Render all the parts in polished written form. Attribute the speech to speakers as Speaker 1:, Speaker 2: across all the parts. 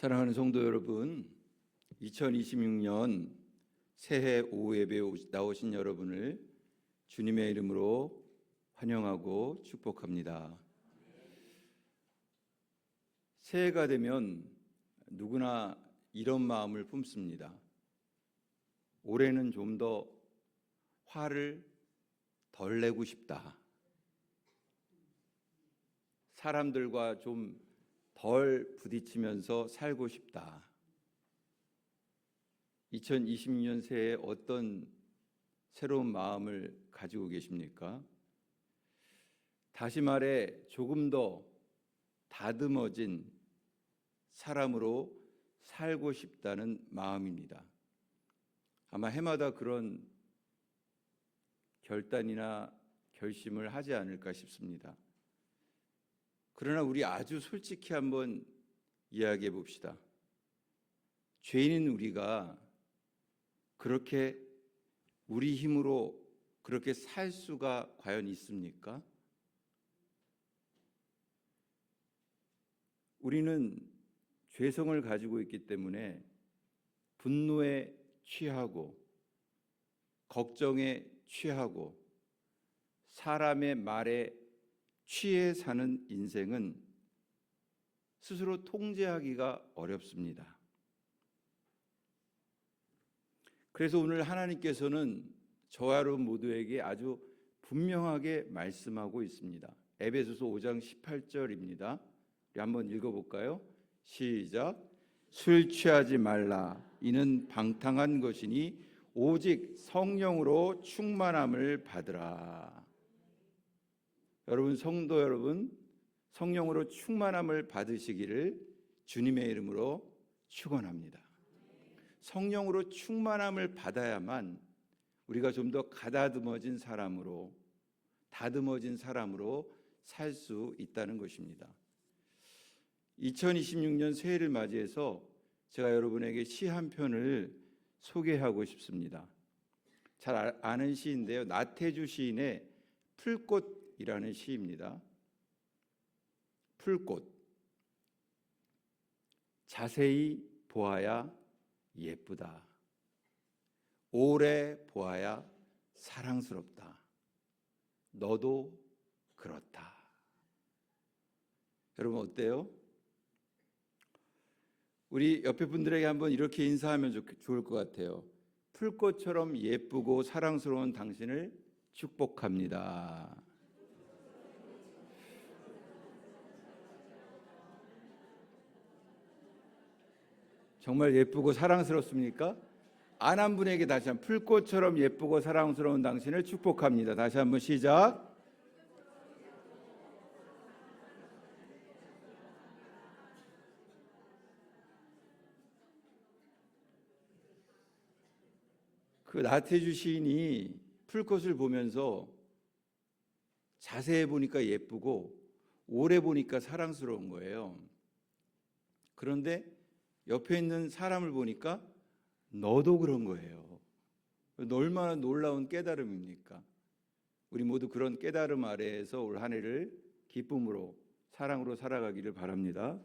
Speaker 1: 사랑하는 성도 여러분, 2026년 새해 오후 예배에 나오신 여러분을 주님의 이름으로 환영하고 축복합니다. 새해가 되면 누구나 이런 마음을 품습니다. 올해는 좀 더 화를 덜 내고 싶다. 사람들과 좀 덜 부딪히면서 살고 싶다. 2026년 새해에 어떤 새로운 마음을 가지고 계십니까? 다시 말해 조금 더 다듬어진 사람으로 살고 싶다는 마음입니다. 아마 해마다 그런 결단이나 결심을 하지 않을까 싶습니다. 그러나 우리 아주 솔직히 한번 이야기해 봅시다. 죄인인 우리가 그렇게 우리 힘으로 그렇게 살 수가 과연 있습니까? 우리는 죄성을 가지고 있기 때문에 분노에 취하고 걱정에 취하고 사람의 말에 취해 사는 인생은 스스로 통제하기가 어렵습니다. 그래서 오늘 하나님께서는 저와 여러분 모두에게 아주 분명하게 말씀하고 있습니다. 에베소서 5장 18절입니다. 우리 한번 읽어볼까요? 시작. 술 취하지 말라. 이는 방탕한 것이니 오직 성령으로 충만함을 받으라. 여러분, 성도 여러분, 성령으로 충만함을 받으시기를 주님의 이름으로 축원합니다. 성령으로 충만함을 받아야만 우리가 좀 더 가다듬어진 사람으로, 다듬어진 사람으로 살 수 있다는 것입니다. 2026년 새해를 맞이해서 제가 여러분에게 시 한 편을 소개하고 싶습니다. 잘 아는 시인데요. 나태주 시인의 풀꽃이라는 시입니다. 풀꽃. 자세히 보아야 예쁘다. 오래 보아야 사랑스럽다. 너도 그렇다. 여러분 어때요? 우리 옆에 분들에게 한번 이렇게 인사하면 좋을 것 같아요. 풀꽃처럼 예쁘고 사랑스러운 당신을 축복합니다. 정말 예쁘고 사랑스럽습니까? 안 한 분에게 다시 한번 풀꽃처럼 예쁘고 사랑스러운 당신을 축복합니다. 다시 한번 시작. 그 나태주 시인이 풀꽃을 보면서 자세히 보니까 예쁘고 오래 보니까 사랑스러운 거예요. 그런데 옆에 있는 사람을 보니까 너도 그런 거예요. 얼마나 놀라운 깨달음입니까? 우리 모두 그런 깨달음 아래에서 올 한 해를 기쁨으로 사랑으로 살아가기를 바랍니다.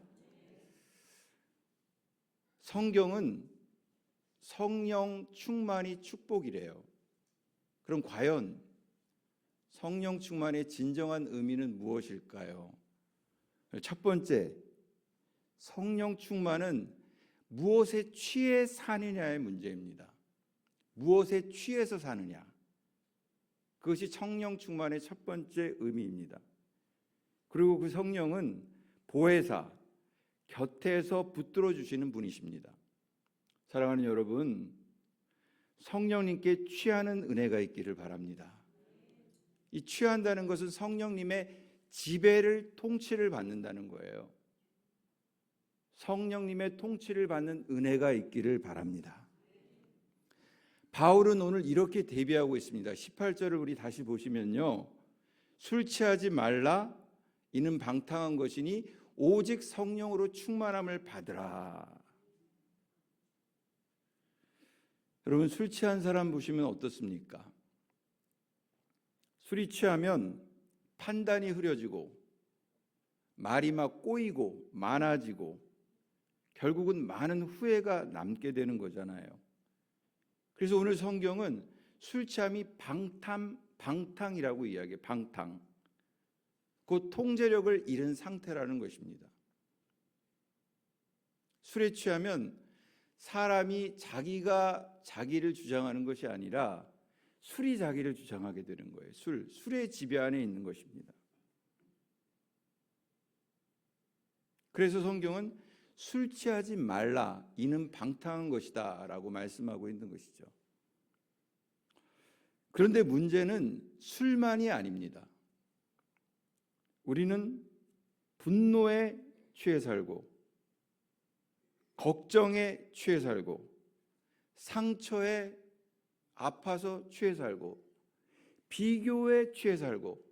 Speaker 1: 성경은 성령 충만이 축복이래요. 그럼 과연 성령 충만의 진정한 의미는 무엇일까요? 첫 번째, 성령 충만은 무엇에 취해 사느냐의 문제입니다. 무엇에 취해서 사느냐. 그것이 성령 충만의 첫 번째 의미입니다. 그리고 그 성령은 보혜사, 곁에서 붙들어 주시는 분이십니다. 사랑하는 여러분, 성령님께 취하는 은혜가 있기를 바랍니다. 이 취한다는 것은 성령님의 지배를, 통치를 받는다는 거예요. 성령님의 통치를 받는 은혜가 있기를 바랍니다. 바울은 오늘 이렇게 대비하고 있습니다. 18절을 우리 다시 보시면요. 술 취하지 말라. 이는 방탕한 것이니 오직 성령으로 충만함을 받으라. 여러분, 술 취한 사람 보시면 어떻습니까? 술이 취하면 판단이 흐려지고 말이 막 꼬이고 많아지고 결국은 많은 후회가 남게 되는 거잖아요. 그래서 오늘 성경은 술 취함이 방탕이라고 이야기해요. 방탕. 곧 통제력을 잃은 상태라는 것입니다. 술에 취하면 사람이 자기가 자기를 주장하는 것이 아니라 술이 자기를 주장하게 되는 거예요. 술의 지배 안에 있는 것입니다. 그래서 성경은 술 취하지 말라, 이는 방탕한 것이다 라고 말씀하고 있는 것이죠. 그런데 문제는 술만이 아닙니다. 우리는 분노에 취해 살고, 걱정에 취해 살고, 상처에 아파서 취해 살고, 비교에 취해 살고,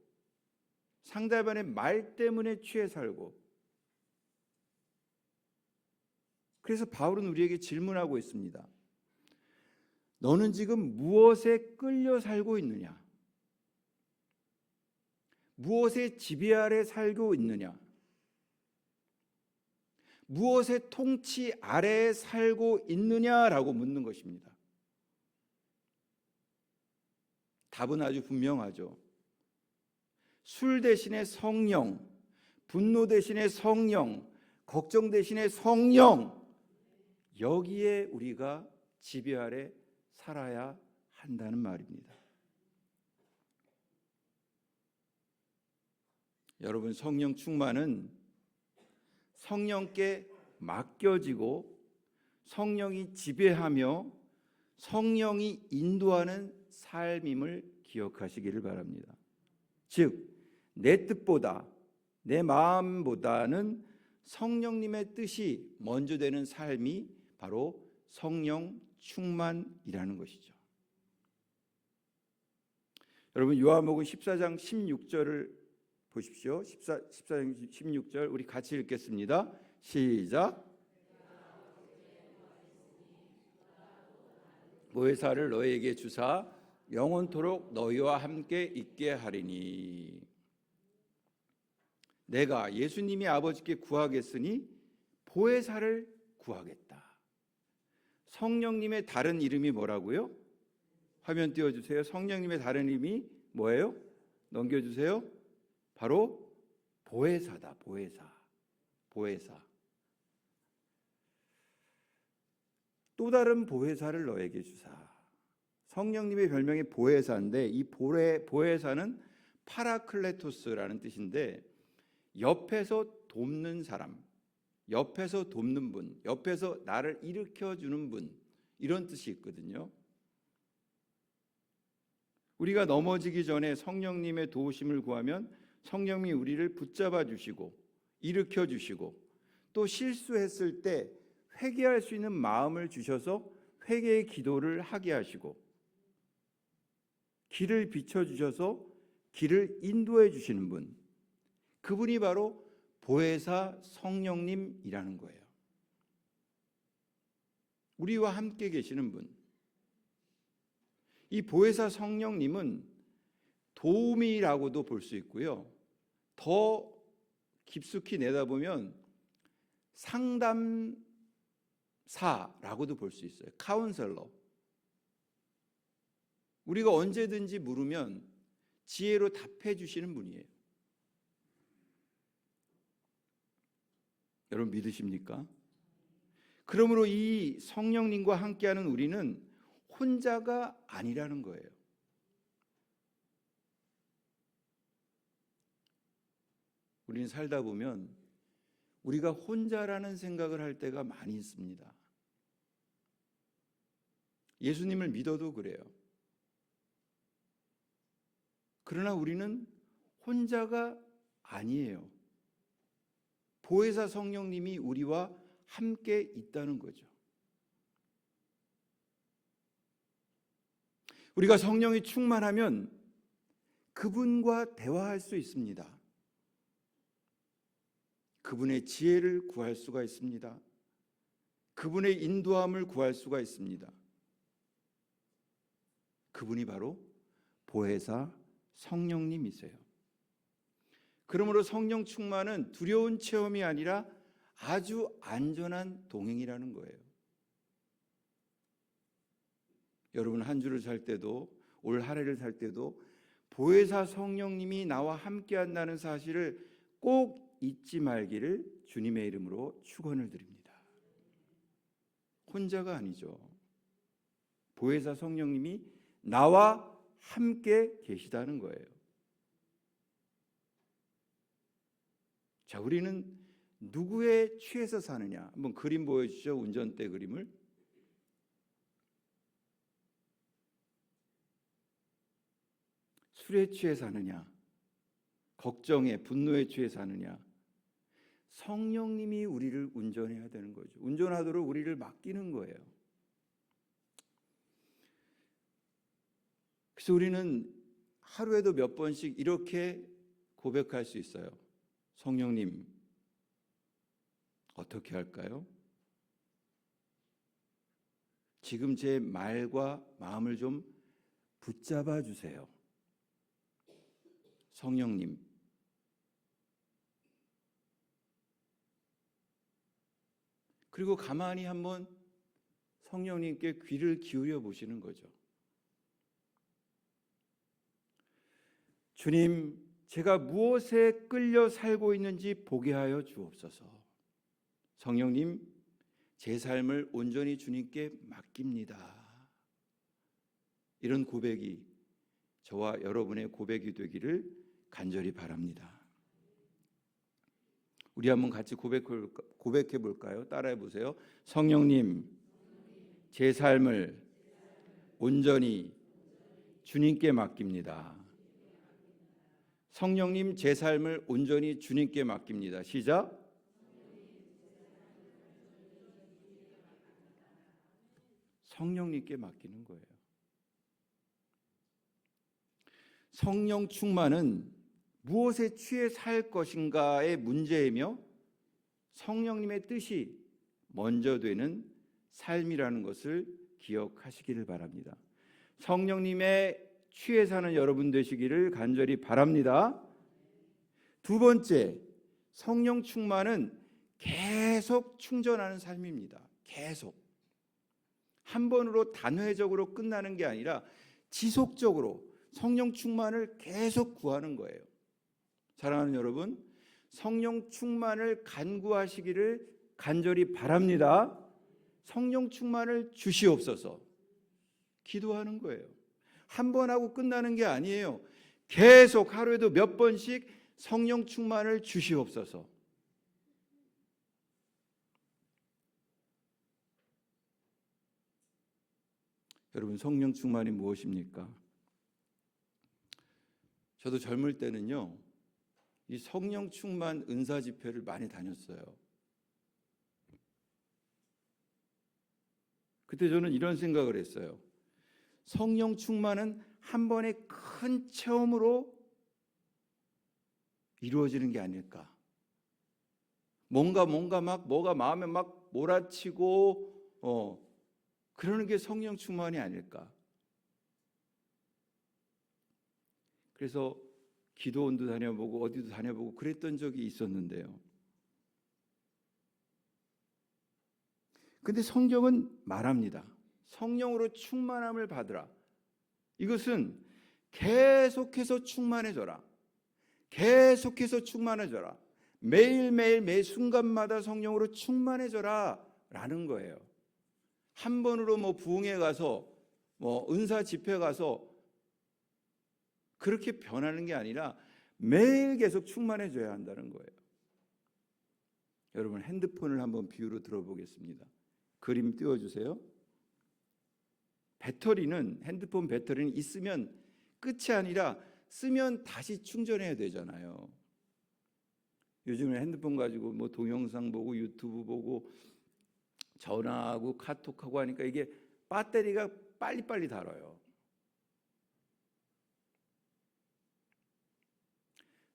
Speaker 1: 상대방의 말 때문에 취해 살고. 그래서 바울은 우리에게 질문하고 있습니다. 너는 지금 무엇에 끌려 살고 있느냐? 무엇의 지배 아래 살고 있느냐? 무엇의 통치 아래에 살고 있느냐라고 묻는 것입니다. 답은 아주 분명하죠. 술 대신에 성령, 분노 대신에 성령, 걱정 대신에 성령, 여기에 우리가 지배 아래 살아야 한다는 말입니다. 여러분, 성령 충만은 성령께 맡겨지고 성령이 지배하며 성령이 인도하는 삶임을 기억하시기를 바랍니다. 즉, 내 뜻보다 내 마음보다는 성령님의 뜻이 먼저 되는 삶이 바로 성령 충만이라는 것이죠. 여러분, 요한복음 14장 16절을 보십시오. 14장 16절 우리 같이 읽겠습니다. 시작. 보혜사를 너희에게 주사 영원토록 너희와 함께 있게 하리니. 내가 예수님이 아버지께 구하겠으니 보혜사를 구하겠다. 성령님의 다른 이름이 뭐라고요? 화면 띄워주세요. 성령님의 다른 이름이 뭐예요? 넘겨주세요. 바로 보혜사다. 보혜사. 또 다른 보혜사를 너에게 주사. 성령님의 별명이 보혜사인데 이 보혜사는 파라클레토스라는 뜻인데 옆에서 돕는 사람, 옆에서 돕는 분, 옆에서 나를 일으켜주는 분, 이런 뜻이 있거든요. 우리가 넘어지기 전에 성령님의 도우심을 구하면 성령님이 우리를 붙잡아 주시고 일으켜 주시고 또 실수했을 때 회개할 수 있는 마음을 주셔서 회개의 기도를 하게 하시고 길을 비춰주셔서 길을 인도해 주시는 분, 그분이 바로 보혜사 성령님이라는 거예요. 우리와 함께 계시는 분. 이 보혜사 성령님은 도움이라고도 볼 수 있고요. 더 깊숙이 내다보면 상담사라고도 볼 수 있어요. 카운셀러. 우리가 언제든지 물으면 지혜로 답해 주시는 분이에요. 여러분 믿으십니까? 그러므로 이 성령님과 함께하는 우리는 혼자가 아니라는 거예요. 우리는 살다 보면 우리가 혼자라는 생각을 할 때가 많이 있습니다. 예수님을 믿어도 그래요. 그러나 우리는 혼자가 아니에요. 보혜사 성령님이 우리와 함께 있다는 거죠. 우리가 성령이 충만하면 그분과 대화할 수 있습니다. 그분의 지혜를 구할 수가 있습니다. 그분의 인도함을 구할 수가 있습니다. 그분이 바로 보혜사 성령님이세요. 그러므로 성령 충만은 두려운 체험이 아니라 아주 안전한 동행이라는 거예요. 여러분 한 주를 살 때도 올 한 해를 살 때도 보혜사 성령님이 나와 함께 한다는 사실을 꼭 잊지 말기를 주님의 이름으로 축원을 드립니다. 혼자가 아니죠. 보혜사 성령님이 나와 함께 계시다는 거예요. 자, 우리는 누구에 취해서 사느냐? 한번 그림 보여주시죠. 운전대 그림을. 술에 취해 사느냐? 걱정에, 분노에 취해 사느냐? 성령님이 우리를 운전해야 되는 거죠. 운전하도록 우리를 맡기는 거예요. 그래서 우리는 하루에도 몇 번씩 이렇게 고백할 수 있어요. 성령님, 어떻게 할까요? 지금 제 말과 마음을 좀 붙잡아 주세요. 성령님, 그리고 가만히 한번 성령님께 귀를 기울여 보시는 거죠. 주님, 제가 무엇에 끌려 살고 있는지 보게 하여 주옵소서. 성령님, 제 삶을 온전히 주님께 맡깁니다. 이런 고백이 저와 여러분의 고백이 되기를 간절히 바랍니다. 우리 한번 같이 고백해 볼까요? 따라해 보세요. 성령님, 제 삶을 온전히 주님께 맡깁니다. 성령님, 제 삶을 온전히 주님께 맡깁니다. 시작. 성령님께 맡기는 거예요. 성령 충만은 무엇에 취해 살 것인가의 문제이며 성령님의 뜻이 먼저 되는 삶이라는 것을 기억하시기를 바랍니다. 성령님의 취해 사는 여러분 되시기를 간절히 바랍니다. 두 번째, 성령 충만은 계속 충전하는 삶입니다. 계속. 한 번으로 단회적으로 끝나는 게 아니라 지속적으로 성령 충만을 계속 구하는 거예요. 사랑하는 여러분, 성령 충만을 간구하시기를 간절히 바랍니다. 성령 충만을 주시옵소서. 기도하는 거예요. 한 번 하고 끝나는 게 아니에요. 계속 하루에도 몇 번씩 성령 충만을 주시옵소서. 여러분, 성령 충만이 무엇입니까? 저도 젊을 때는요, 이 성령 충만 은사 집회를 많이 다녔어요. 그때 저는 이런 생각을 했어요. 성령 충만은 한 번의 큰 체험으로 이루어지는 게 아닐까. 뭔가 뭐가 마음에 막 몰아치고 그러는 게 성령 충만이 아닐까. 그래서 기도원도 다녀보고 어디도 다녀보고 그랬던 적이 있었는데요. 근데 성경은 말합니다. 성령으로 충만함을 받으라. 이것은 계속해서 충만해져라. 계속해서 충만해져라. 매일매일 매 순간마다 성령으로 충만해져라 라는 거예요. 한 번으로 부흥회 가서 은사 집회 가서 그렇게 변하는 게 아니라 매일 계속 충만해져야 한다는 거예요. 여러분, 핸드폰을 한번 비유로 들어보겠습니다. 그림 띄워주세요. 핸드폰 배터리는 있으면 끝이 아니라 쓰면 다시 충전해야 되잖아요. 요즘에 핸드폰 가지고 동영상 보고 유튜브 보고 전화하고 카톡하고 하니까 이게 배터리가 빨리빨리 닳아요.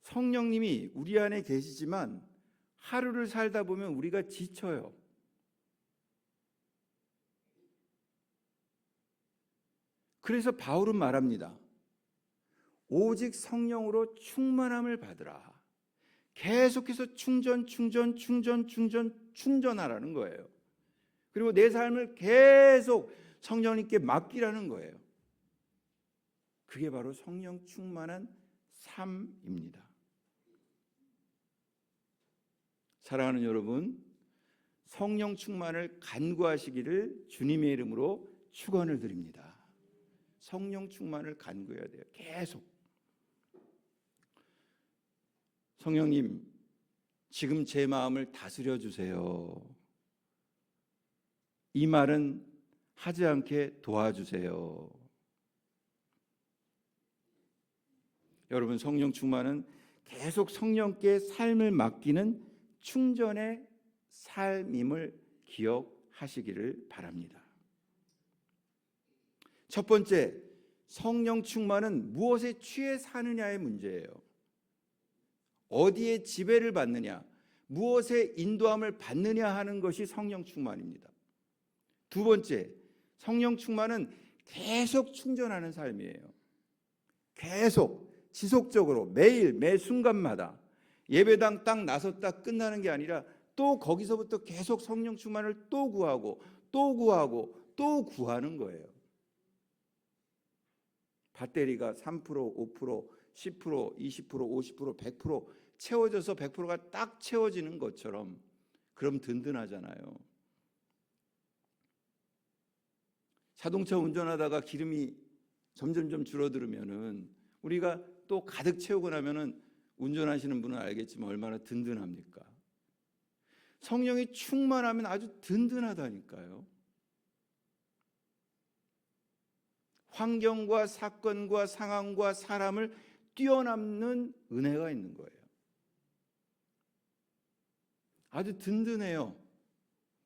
Speaker 1: 성령님이 우리 안에 계시지만 하루를 살다 보면 우리가 지쳐요. 그래서 바울은 말합니다. 오직 성령으로 충만함을 받으라. 계속해서 충전하라는 거예요. 그리고 내 삶을 계속 성령님께 맡기라는 거예요. 그게 바로 성령 충만한 삶입니다. 사랑하는 여러분, 성령 충만을 간구하시기를 주님의 이름으로 축원을 드립니다. 성령 충만을 간구해야 돼요. 계속. 성령님, 지금 제 마음을 다스려 주세요. 이 말은 하지 않게 도와주세요. 여러분, 성령 충만은 계속 성령께 삶을 맡기는 충전의 삶임을 기억하시기를 바랍니다. 첫 번째, 성령 충만은 무엇에 취해 사느냐의 문제예요. 어디에 지배를 받느냐, 무엇에 인도함을 받느냐 하는 것이 성령 충만입니다. 두 번째, 성령 충만은 계속 충전하는 삶이에요. 계속 지속적으로 매일 매 순간마다 예배당 딱 나섰다 끝나는 게 아니라 또 거기서부터 계속 성령 충만을 또 구하고 또 구하고 또 구하는 거예요. 배터리가 3%, 5%, 10%, 20%, 50%, 100% 채워져서 100%가 딱 채워지는 것처럼 그럼 든든하잖아요. 자동차 운전하다가 기름이 점점 줄어들면은 우리가 또 가득 채우고 나면은 운전하시는 분은 알겠지만 얼마나 든든합니까? 성령이 충만하면 아주 든든하다니까요. 환경과 사건과 상황과 사람을 뛰어넘는 은혜가 있는 거예요. 아주 든든해요.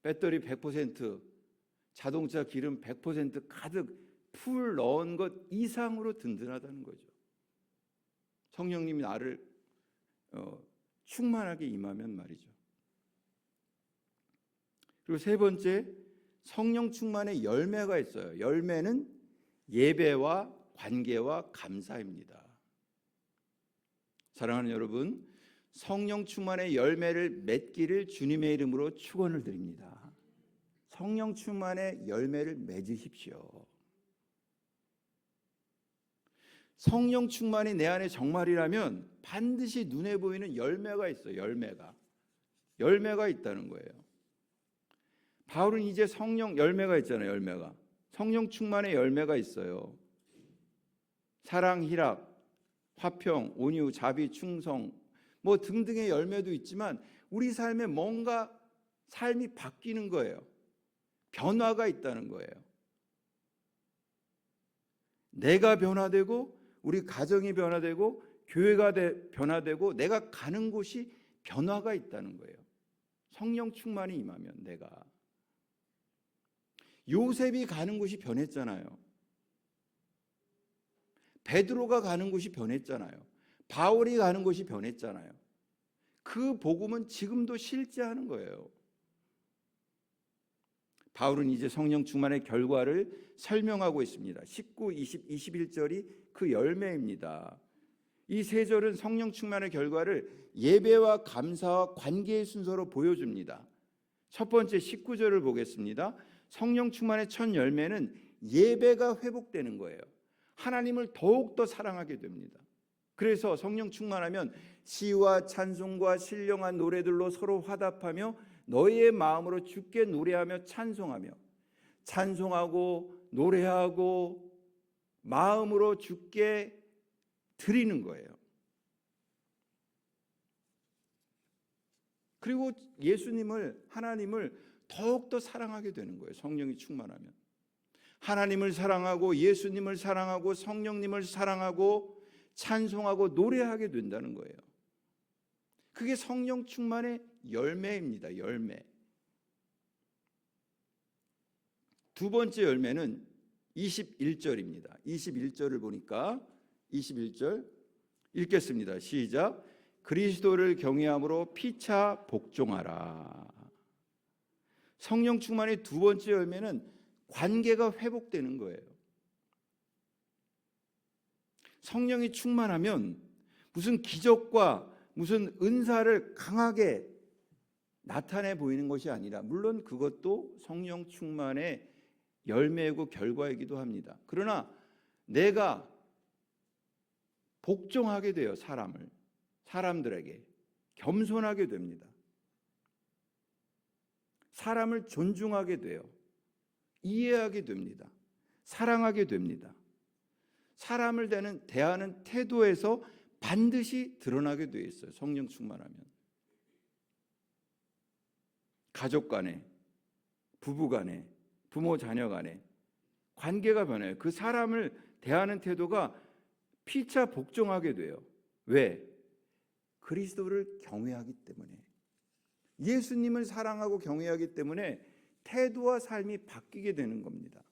Speaker 1: 배터리 100%, 자동차 기름 100% 가득 풀 넣은 것 이상으로 든든하다는 거죠. 성령님이 나를 충만하게 임하면 말이죠. 그리고 세 번째, 성령 충만의 열매가 있어요. 열매는 예배와 관계와 감사입니다. 사랑하는 여러분, 성령 충만의 열매를 맺기를 주님의 이름으로 축원을 드립니다. 성령 충만의 열매를 맺으십시오. 성령 충만이 내 안에 정말이라면 반드시 눈에 보이는 열매가 있어요. 열매가 있다는 거예요. 바울은 이제 성령 열매가 있잖아요. 열매가 성령 충만의 열매가 있어요. 사랑, 희락, 화평, 온유, 자비, 충성 뭐 등등의 열매도 있지만 우리 삶에 뭔가 삶이 바뀌는 거예요. 변화가 있다는 거예요. 내가 변화되고 우리 가정이 변화되고 교회가 변화되고 내가 가는 곳이 변화가 있다는 거예요. 성령 충만이 임하면 내가. 요셉이 가는 곳이 변했잖아요. 베드로가 가는 곳이 변했잖아요. 바울이 가는 곳이 변했잖아요. 그 복음은 지금도 실제하는 거예요. 바울은 이제 성령 충만의 결과를 설명하고 있습니다. 19, 20, 21절이 그 열매입니다. 이 세 절은 성령 충만의 결과를 예배와 감사와 관계의 순서로 보여줍니다. 첫 번째 19절을 보겠습니다. 성령 충만의 첫 열매는 예배가 회복되는 거예요. 하나님을 더욱더 사랑하게 됩니다. 그래서 성령 충만하면 시와 찬송과 신령한 노래들로 서로 화답하며 너희의 마음으로 주께 노래하며 찬송하고 노래하고 마음으로 주께 드리는 거예요. 그리고 하나님을 더욱더 사랑하게 되는 거예요. 성령이 충만하면 하나님을 사랑하고 예수님을 사랑하고 성령님을 사랑하고 찬송하고 노래하게 된다는 거예요. 그게 성령 충만의 열매입니다. 열매. 두 번째 열매는 21절입니다. 21절을 보니까 21절 읽겠습니다. 시작. 그리스도를 경외함으로 피차 복종하라. 성령 충만의 두 번째 열매는 관계가 회복되는 거예요. 성령이 충만하면 무슨 기적과 무슨 은사를 강하게 나타내 보이는 것이 아니라, 물론 그것도 성령 충만의 열매이고 결과이기도 합니다. 그러나 내가 복종하게 돼요. 사람들에게 겸손하게 됩니다. 사람을 존중하게 돼요. 이해하게 됩니다. 사랑하게 됩니다. 사람을 대하는 태도에서 반드시 드러나게 되어 있어요. 성령 충만하면. 가족 간에, 부부 간에, 부모 자녀 간에 관계가 변해요. 그 사람을 대하는 태도가 피차 복종하게 돼요. 왜? 그리스도를 경외하기 때문에, 예수님을 사랑하고 경외하기 때문에 태도와 삶이 바뀌게 되는 겁니다.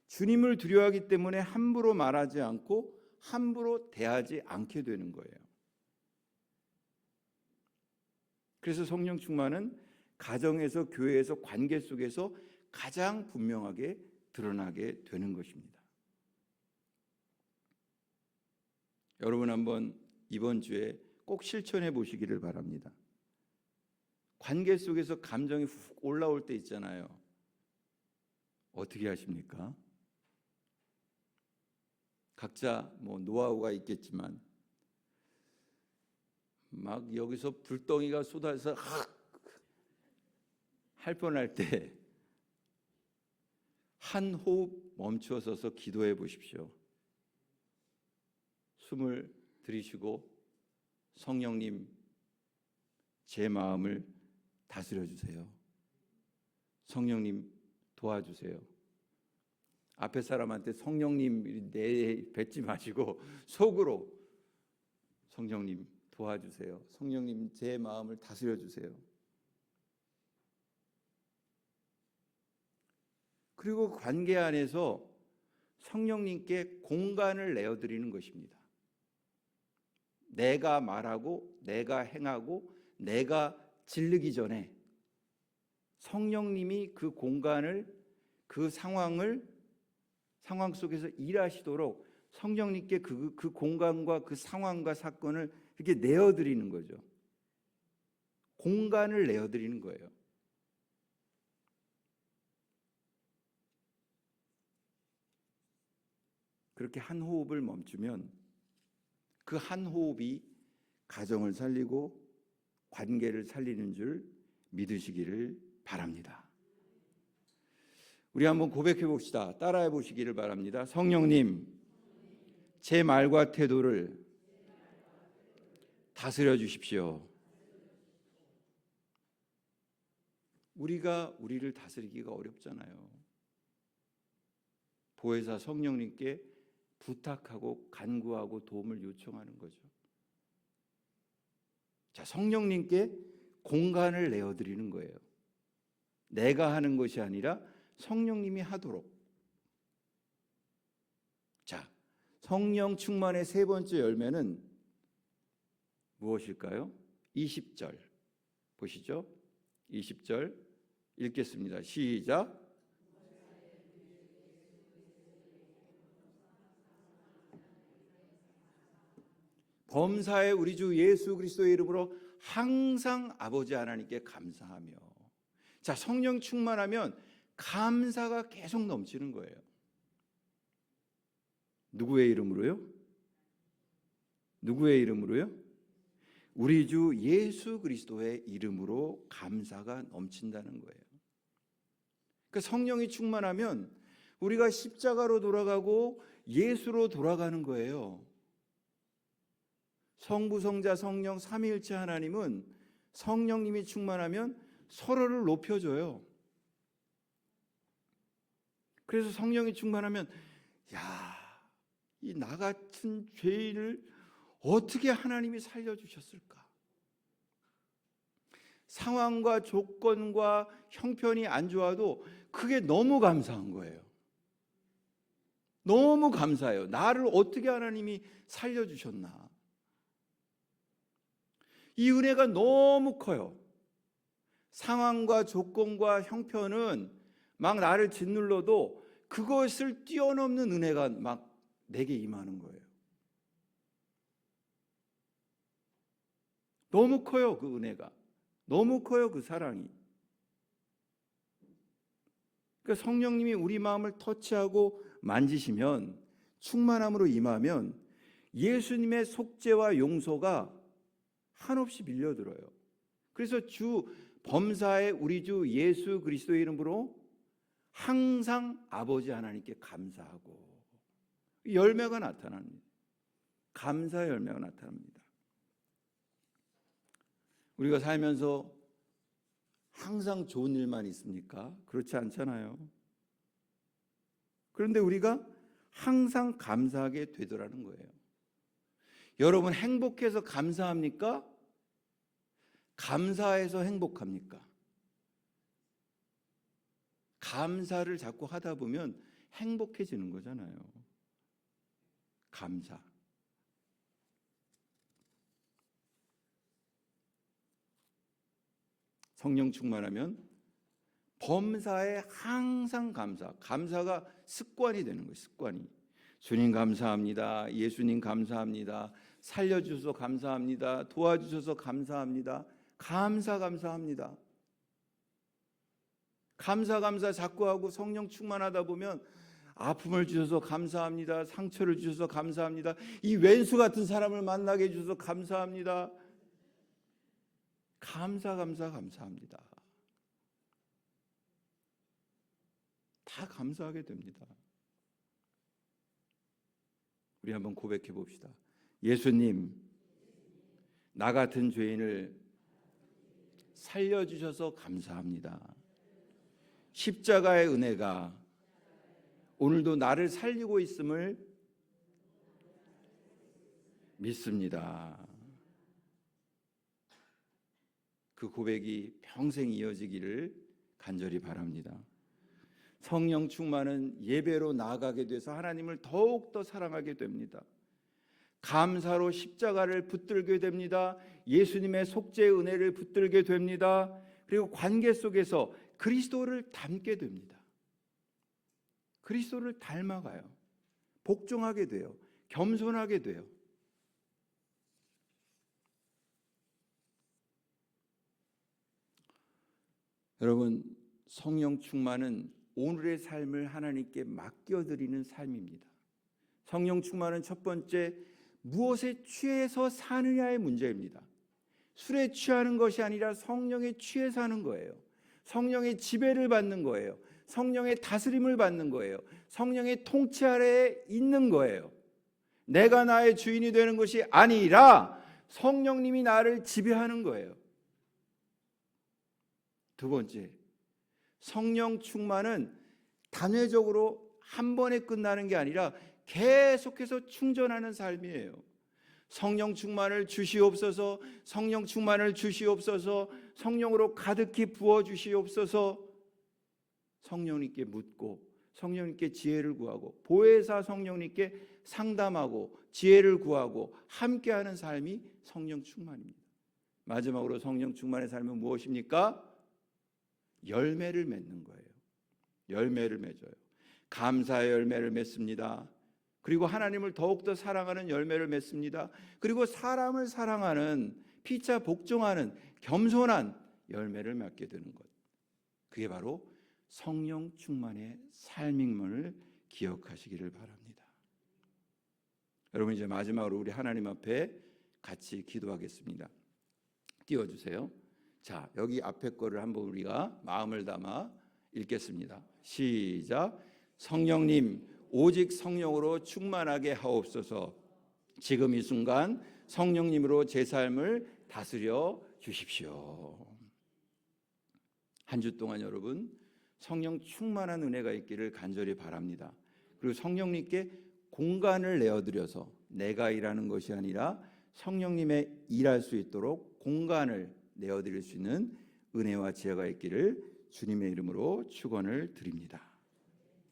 Speaker 1: 주님을 두려워하기 때문에 함부로 말하지 않고 함부로 대하지 않게 되는 거예요. 그래서 성령 충만은 가정에서, 교회에서, 관계 속에서 가장 분명하게 드러나게 되는 것입니다. 여러분 한번 이번 주에 꼭 실천해 보시기를 바랍니다. 관계 속에서 감정이 훅 올라올 때 있잖아요. 어떻게 하십니까? 각자 노하우가 있겠지만 막 여기서 불덩이가 쏟아져서 할 뻔할 때 한 호흡 멈춰 서서 기도해 보십시오. 숨을 들이쉬고, 성령님, 제 마음을 다스려 주세요. 성령님 도와주세요. 앞에 사람한테 성령님 뱉지 마시고 속으로 성령님 도와주세요. 성령님 제 마음을 다스려 주세요. 그리고 관계 안에서 성령님께 공간을 내어드리는 것입니다. 내가 말하고 내가 행하고 내가 질르기 전에 성령님이 그 공간을, 그 상황 속에서 일하시도록 성령님께 그 공간과 그 상황과 사건을 이렇게 내어드리는 거죠. 공간을 내어드리는 거예요. 그렇게 한 호흡을 멈추면 그 한 호흡이 가정을 살리고 관계를 살리는 줄 믿으시기를 바랍니다. 우리 한번 고백해 봅시다. 따라해 보시기를 바랍니다. 성령님, 제 말과 태도를 다스려 주십시오. 우리가 우리를 다스리기가 어렵잖아요. 보혜사 성령님께 부탁하고 간구하고 도움을 요청하는 거죠. 자, 성령님께 공간을 내어드리는 거예요. 내가 하는 것이 아니라 성령님이 하도록. 자, 성령 충만의 세 번째 열매는 무엇일까요? 20절 보시죠. 20절 읽겠습니다. 시작. 범사에 우리 주 예수 그리스도의 이름으로 항상 아버지 하나님께 감사하며. 자, 성령 충만하면 감사가 계속 넘치는 거예요. 누구의 이름으로요? 누구의 이름으로요? 우리 주 예수 그리스도의 이름으로 감사가 넘친다는 거예요. 그러니까 성령이 충만하면 우리가 십자가로 돌아가고 예수로 돌아가는 거예요. 성부, 성자, 성령 삼위일체 하나님은 성령님이 충만하면 서로를 높여줘요. 그래서 성령이 충만하면 이 나 같은 죄인을 어떻게 하나님이 살려주셨을까? 상황과 조건과 형편이 안 좋아도 그게 너무 감사한 거예요. 너무 감사해요. 나를 어떻게 하나님이 살려주셨나? 이 은혜가 너무 커요. 상황과 조건과 형편은 막 나를 짓눌러도 그것을 뛰어넘는 은혜가 막 내게 임하는 거예요. 너무 커요, 그 은혜가. 너무 커요, 그 사랑이. 그러니까 성령님이 우리 마음을 터치하고 만지시면, 충만함으로 임하면 예수님의 속죄와 용서가 한없이 밀려들어요. 그래서 주 범사의 우리 주 예수 그리스도의 이름으로 항상 아버지 하나님께 감사하고 열매가 나타납니다. 감사의 열매가 나타납니다. 우리가 살면서 항상 좋은 일만 있습니까? 그렇지 않잖아요. 그런데 우리가 항상 감사하게 되더라는 거예요. 여러분 행복해서 감사합니까? 감사해서 행복합니까? 감사를 자꾸 하다 보면 행복해지는 거잖아요. 감사. 성령 충만하면 범사에 항상 감사. 감사가 습관이 되는 거예요. 습관이. 주님 감사합니다. 예수님 감사합니다. 살려주셔서 감사합니다. 도와주셔서 감사합니다. 감사합니다. 감사 자꾸 하고 성령 충만하다 보면 아픔을 주셔서 감사합니다. 상처를 주셔서 감사합니다. 이 왼수 같은 사람을 만나게 해주셔서 감사합니다. 감사합니다. 다 감사하게 됩니다. 우리 한번 고백해 봅시다. 예수님, 나 같은 죄인을 살려주셔서 감사합니다. 십자가의 은혜가 오늘도 나를 살리고 있음을 믿습니다. 그 고백이 평생 이어지기를 간절히 바랍니다. 성령 충만은 예배로 나아가게 돼서 하나님을 더욱더 사랑하게 됩니다. 감사로 십자가를 붙들게 됩니다. 예수님의 속죄의 은혜를 붙들게 됩니다. 그리고 관계 속에서 그리스도를 닮게 됩니다. 그리스도를 닮아가요. 복종하게 돼요. 겸손하게 돼요. 여러분, 성령 충만은 오늘의 삶을 하나님께 맡겨드리는 삶입니다. 성령 충만은 첫 번째, 무엇에 취해서 사느냐의 문제입니다. 술에 취하는 것이 아니라 성령에 취해 사는 거예요. 성령의 지배를 받는 거예요. 성령의 다스림을 받는 거예요. 성령의 통치 아래에 있는 거예요. 내가 나의 주인이 되는 것이 아니라 성령님이 나를 지배하는 거예요. 두 번째, 성령 충만은 단회적으로 한 번에 끝나는 게 아니라 계속해서 충전하는 삶이에요. 성령 충만을 주시옵소서, 성령 충만을 주시옵소서, 성령으로 가득히 부어 주시옵소서. 성령님께 묻고 성령님께 지혜를 구하고 보혜사 성령님께 상담하고 지혜를 구하고 함께하는 삶이 성령 충만입니다. 마지막으로 성령 충만의 삶은 무엇입니까? 열매를 맺는 거예요. 열매를 맺어요. 감사의 열매를 맺습니다. 그리고 하나님을 더욱더 사랑하는 열매를 맺습니다. 그리고 사람을 사랑하는, 피차 복종하는 겸손한 열매를 맺게 되는 것. 그게 바로 성령 충만의 삶임을 기억하시기를 바랍니다. 여러분, 이제 마지막으로 우리 하나님 앞에 같이 기도하겠습니다. 띄워주세요. 자, 여기 앞에 거를 한번 우리가 마음을 담아 읽겠습니다. 시작. 성령님, 오직 성령으로 충만하게 하옵소서. 지금 이 순간 성령님으로 제 삶을 다스려 주십시오. 한 주 동안 여러분 성령 충만한 은혜가 있기를 간절히 바랍니다. 그리고 성령님께 공간을 내어드려서 내가 일하는 것이 아니라 성령님의 일할 수 있도록 공간을 내어드릴 수 있는 은혜와 지혜가 있기를 주님의 이름으로 축원을 드립니다.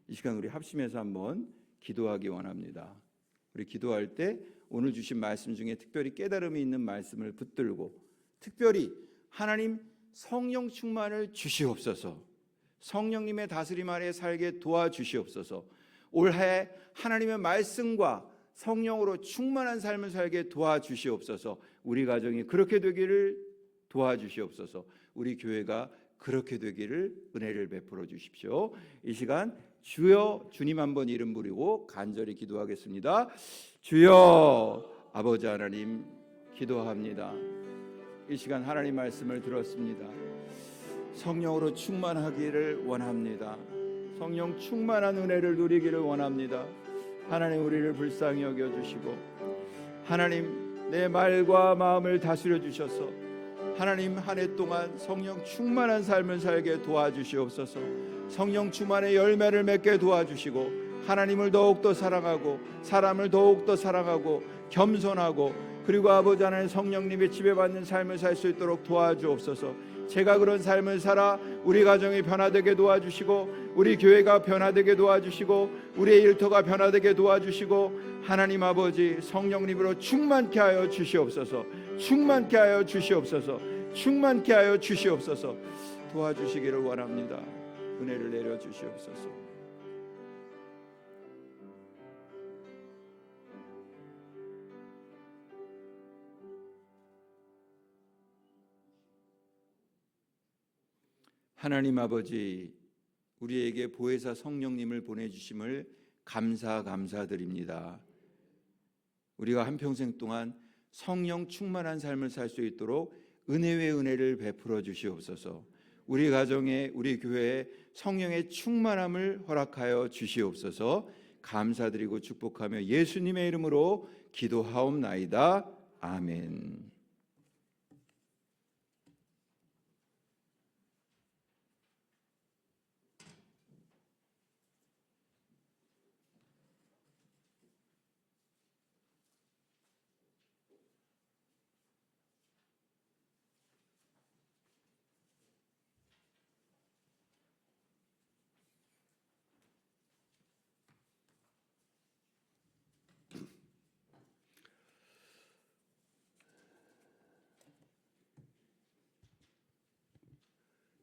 Speaker 1: 이 시간 우리 합심해서 한번 기도하기 원합니다. 우리 기도할 때 오늘 주신 말씀 중에 특별히 깨달음이 있는 말씀을 붙들고, 특별히 하나님 성령 충만을 주시옵소서, 성령님의 다스림 아래 살게 도와주시옵소서, 올해 하나님의 말씀과 성령으로 충만한 삶을 살게 도와주시옵소서. 우리 가정이 그렇게 되기를 도와주시옵소서. 우리 교회가 그렇게 되기를 은혜를 베풀어 주십시오. 이 시간 주여 주님 한번 이름 부르고 간절히 기도하겠습니다. 주여 아버지 하나님 기도합니다. 이 시간 하나님 말씀을 들었습니다. 성령으로 충만하기를 원합니다. 성령 충만한 은혜를 누리기를 원합니다. 하나님 우리를 불쌍히 여겨주시고 하나님 내 말과 마음을 다스려 주셔서 하나님 한 해 동안 성령 충만한 삶을 살게 도와주시옵소서. 성령 충만의 열매를 맺게 도와주시고 하나님을 더욱더 사랑하고 사람을 더욱더 사랑하고 겸손하고 그리고 아버지 하나님 성령님의 지배받는 삶을 살 수 있도록 도와주옵소서. 제가 그런 삶을 살아 우리 가정이 변화되게 도와주시고 우리 교회가 변화되게 도와주시고 우리의 일터가 변화되게 도와주시고 하나님 아버지 성령님으로 충만케 하여 주시옵소서. 충만케 하여 주시옵소서. 충만케 하여 주시옵소서. 도와주시기를 원합니다. 은혜를 내려 주시옵소서. 하나님 아버지 우리에게 보혜사 성령님을 보내주심을 감사드립니다. 우리가 한평생 동안 성령 충만한 삶을 살 수 있도록 은혜 외 은혜를 베풀어 주시옵소서. 우리 가정에 우리 교회에 성령의 충만함을 허락하여 주시옵소서. 감사드리고 축복하며 예수님의 이름으로 기도하옵나이다. 아멘.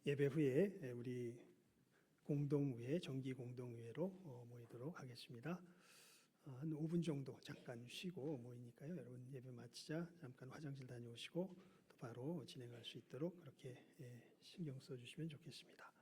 Speaker 2: 예배 후에 우리 공동의회, 정기 공동의회로 모이도록 하겠습니다. 한 5분 정도 잠깐 쉬고 모이니까요. 여러분 예배 마치자 잠깐 화장실 다녀오시고 또 바로 진행할 수 있도록 그렇게 신경 써주시면 좋겠습니다.